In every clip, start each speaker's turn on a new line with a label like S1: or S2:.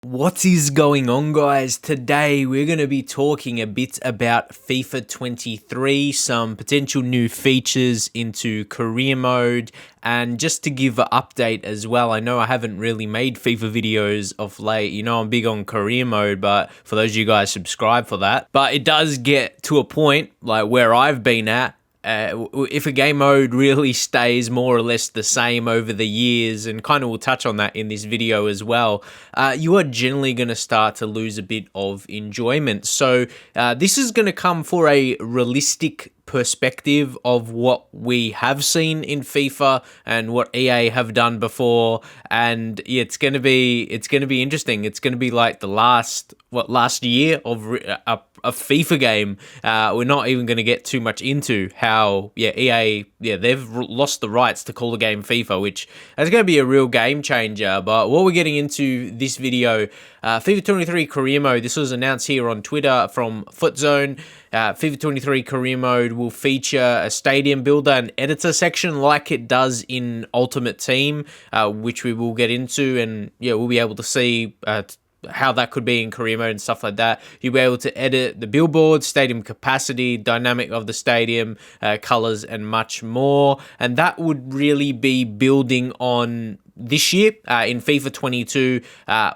S1: What is going on, guys? Today we're going to be talking a bit about FIFA 23, some potential new features into career mode, and just to give an update as well. I know I haven't really made FIFA videos of late. You know, I'm big on career mode, but for those of you guys subscribe for that. But it does get to a point like where I've been at. If a game mode really stays more or less the same over the years, and kind of we'll touch on that in this video as well, you are generally going to start to lose a bit of enjoyment. So this is going to come for a realistic perspective of what we have seen in FIFA and what EA have done before, and yeah, it's going to be interesting. It's going to be like the last year of a FIFA game. We're not even going to get too much into how EA they've lost the rights to call the game FIFA, which is going to be a real game changer. But what we're getting into this video, FIFA 23 career mode, this was announced here on Twitter from Footzone. FIFA 23 career mode will feature a stadium builder and editor section like it does in Ultimate Team, which we will get into, and we'll be able to see how that could be in career mode and stuff like that. You'll be able to edit the billboard, stadium capacity, dynamic of the stadium, colors, and much more. And that would really be building on this year in FIFA 22,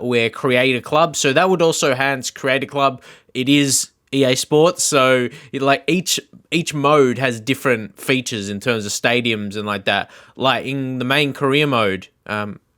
S1: where Creator Club. So that would also enhance Creator Club. It is EA Sports, so each mode has different features in terms of stadiums and like that. Like in the main career mode,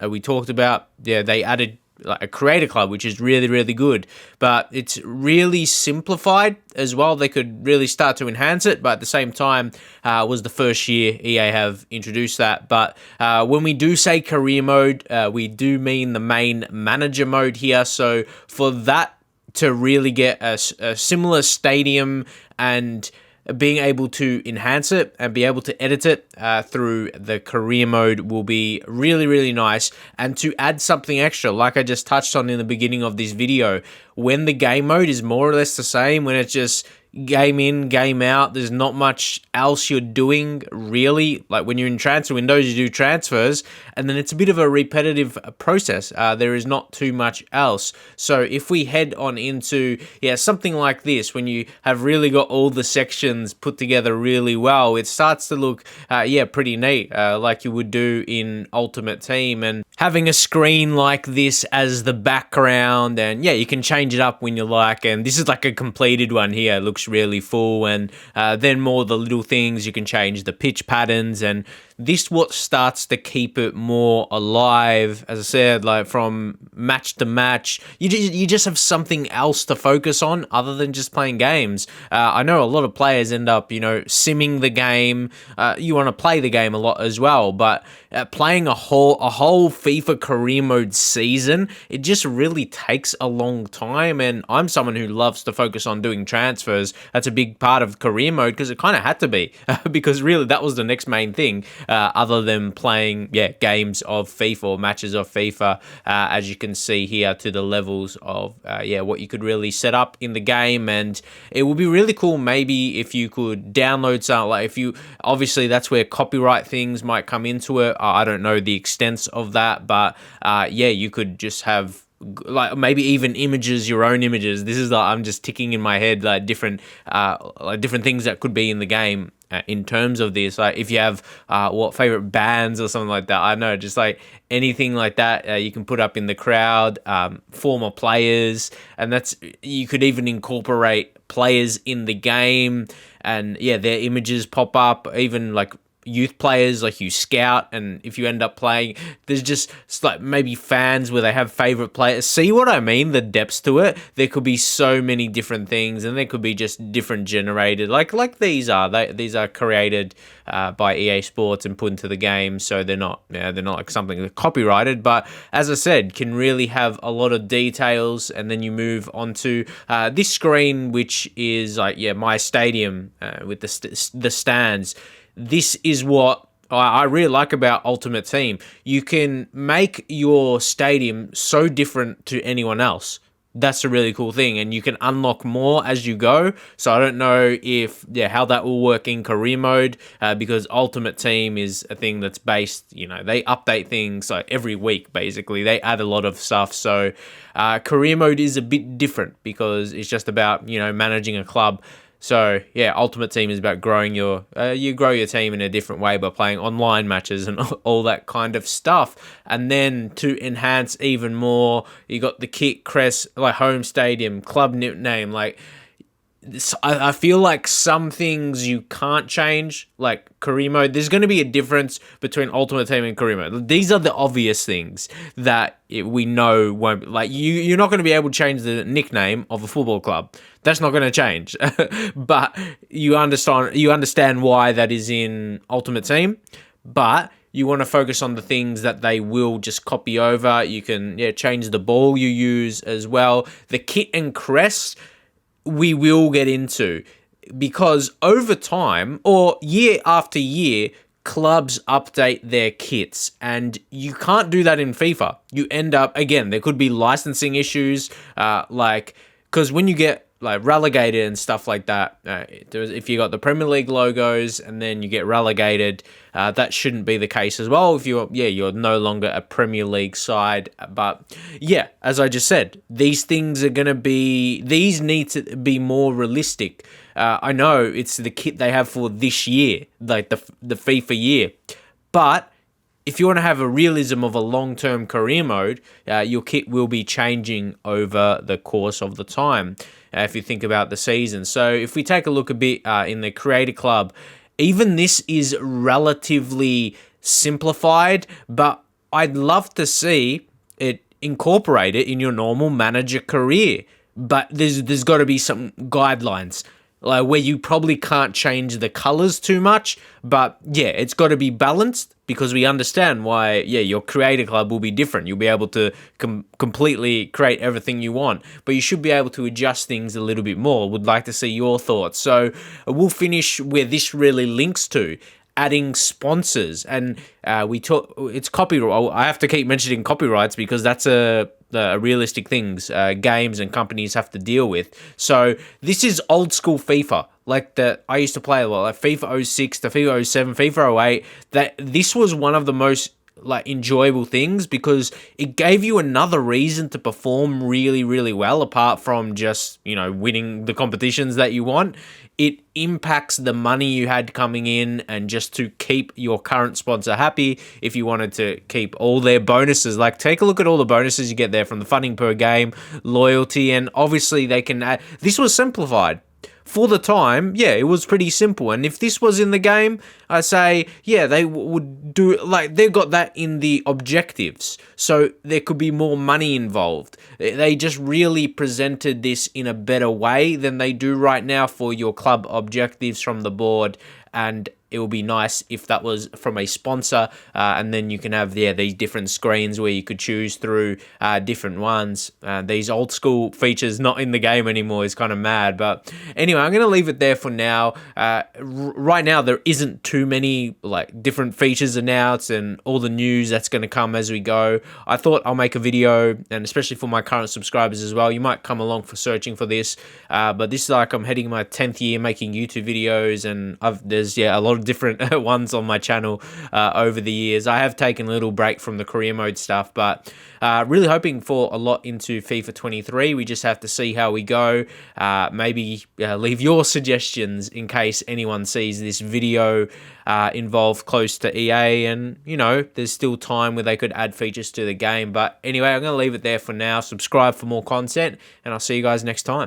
S1: we talked about, they added like a Creator Club, which is really, really good, but it's really simplified as well. They could really start to enhance it, but at the same time, was the first year EA have introduced that. But when we do say career mode, we do mean the main manager mode here. So for that to really get a similar stadium and being able to enhance it and be able to edit it through the career mode will be really, really nice. And to add something extra, like I just touched on in the beginning of this video, when the game mode is more or less the same, when it's just game in, game out, there's not much else you're doing really. Like when you're in transfer windows, you do transfers, and then it's a bit of a repetitive process. There is not too much else. So if we head on into something like this, when you have really got all the sections put together really well, it starts to look pretty neat, like you would do in Ultimate Team. And having a screen like this as the background, and you can change it up when you like. And this is like a completed one here. It looks really full, and then more the little things, you can change the pitch patterns, and this what starts to keep it more alive. As I said, like from match to match, you just have something else to focus on other than just playing games. I know a lot of players end up simming the game. You want to play the game a lot as well, but playing a whole FIFA career mode season, it just really takes a long time. And I'm someone who loves to focus on doing transfers. That's a big part of career mode because it kind of had to be because really that was the next main thing, other than playing games of FIFA or matches of FIFA, as you can see here, to the levels of what you could really set up in the game. And it would be really cool maybe if you could download something, like if you, obviously that's where copyright things might come into it. I don't know the extents of that, but you could just have like maybe even images, your own images. This is I'm just ticking in my head like different things that could be in the game in terms of this. Like if you have favorite bands or something like that, I don't know, just like anything like that, you can put up in the crowd, former players, and you could even incorporate players in the game, and their images pop up, even like youth players, like you scout, and if you end up playing, there's just like maybe fans where they have favorite players. See what I mean? The depths to it. There could be so many different things, and there could be just different generated, like these are created by EA Sports and put into the game, so they're not like something that's copyrighted, but as I said, can really have a lot of details. And then you move onto this screen, which is like my stadium with the stands. This is what I really like about Ultimate Team. You can make your stadium so different to anyone else. that's a really cool thing, and you can unlock more as you go. So I don't know if how that will work in career mode, because Ultimate Team is a thing that's based, they update things like every week. Basically, they add a lot of stuff. So career mode is a bit different because it's just about managing a club. So yeah, Ultimate Team is about growing you grow your team in a different way by playing online matches and all that kind of stuff. And then to enhance even more, you got the kit, crest, like home stadium, club name, like. I feel like some things you can't change, like career mode. There's going to be a difference between Ultimate Team and career mode. These are the obvious things that we know won't, like, you're not going to be able to change the nickname of a football club. That's not going to change. But you understand why that is in Ultimate Team. But you want to focus on the things that they will just copy over. You can change the ball you use as well. The kit and crest we will get into, because over time or year after year, clubs update their kits, and you can't do that in FIFA. You end up, again, there could be licensing issues, because when you get like relegated and stuff like that, if you got the Premier League logos and then you get relegated, that shouldn't be the case as well if you're no longer a Premier League side. But yeah, as I just said, these need to be more realistic. I know it's the kit they have for this year, like the FIFA year, but if you want to have a realism of a long-term career mode, your kit will be changing over the course of the time, if you think about the season. So if we take a look a bit in the Creator Club, even this is relatively simplified, but I'd love to see it incorporated in your normal manager career. But there's got to be some guidelines, like where you probably can't change the colors too much, but yeah, it's got to be balanced, because we understand why, your creator club will be different. You'll be able to completely create everything you want, but you should be able to adjust things a little bit more. Would like to see your thoughts. So we'll finish where this really links to, adding sponsors, and it's copyright. I have to keep mentioning copyrights because that's a realistic things games and companies have to deal with. So this is old school FIFA, like that I used to play a lot, like FIFA 06 to FIFA 07, FIFA 08. That this was one of the most like enjoyable things, because it gave you another reason to perform really, really well, apart from just winning the competitions that you want. It impacts the money you had coming in, and just to keep your current sponsor happy, if you wanted to keep all their bonuses, like take a look at all the bonuses you get there from the funding per game, loyalty, and obviously they can add. This was simplified. For the time, it was pretty simple. And if this was in the game, I say, they would do, like, they've got that in the objectives. So there could be more money involved. They just really presented this in a better way than they do right now for your club objectives from the board. And it would be nice if that was from a sponsor, and then you can have these different screens where you could choose through different ones. These old school features not in the game anymore is kind of mad. But anyway, I'm going to leave it there for now. Right now, there isn't too many like different features announced and all the news that's going to come as we go. I thought I'll make a video, and especially for my current subscribers as well, you might come along for searching for this. But this is like I'm heading my 10th year making YouTube videos, and there's a lot of different ones on my channel over the years. I have taken a little break from the career mode stuff, but really hoping for a lot into FIFA 23. We just have to see how we go. Maybe leave your suggestions in case anyone sees this video involved close to EA, and there's still time where they could add features to the game. But anyway, I'm going to leave it there for now. Subscribe for more content, and I'll see you guys next time.